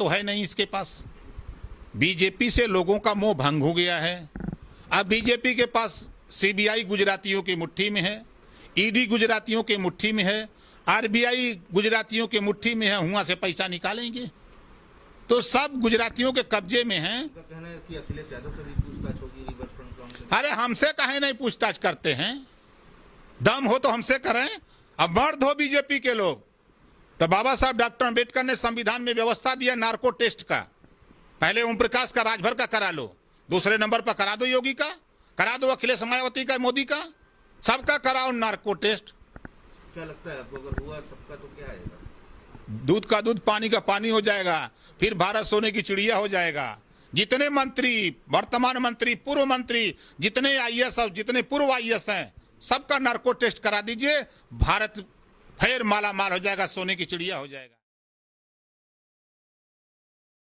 तो है नहीं इसके पास। बीजेपी से लोगों का मोह भंग हो गया है। अब बीजेपी के पास सीबीआई गुजरातियों की मुट्ठी में है, ईडी गुजरातियों के मुट्ठी में है, आरबीआई गुजरातियों के मुट्ठी में है। हुआ से पैसा निकालेंगे तो सब गुजरातियों के कब्जे में है। कहना है कि अखिलेश यादव से भी पूछताछ होगी रिवर्स फ्रंट काउंसिल। अरे हमसे काहे नहीं पूछताछ करते हैं? दम हो तो हमसे करें। अब मर्द हो बीजेपी के लोग तो बाबा साहब डॉक्टर अंबेडकर ने संविधान में व्यवस्था दिया नार्को टेस्ट का। पहले ओम प्रकाश का राजभर का करा लो, दूसरे नंबर पर करा दो योगी का, करा दो अखिलेश मायावती का, मोदी का, सबका कराओ नार्को टेस्ट। क्या लगता है आपको, अगर हुआ सबका तो क्या आएगा? दूध का दूध पानी का पानी हो जाएगा, फिर भारत सोने की चिड़िया हो जाएगा। जितने मंत्री, वर्तमान मंत्री, पूर्व मंत्री, जितने आईएएस और जितने पूर्व आईएएस हैं, सबका नार्को टेस्ट करा दीजिए। भारत फिर माला माल हो जाएगा, सोने की चिड़िया हो जाएगा।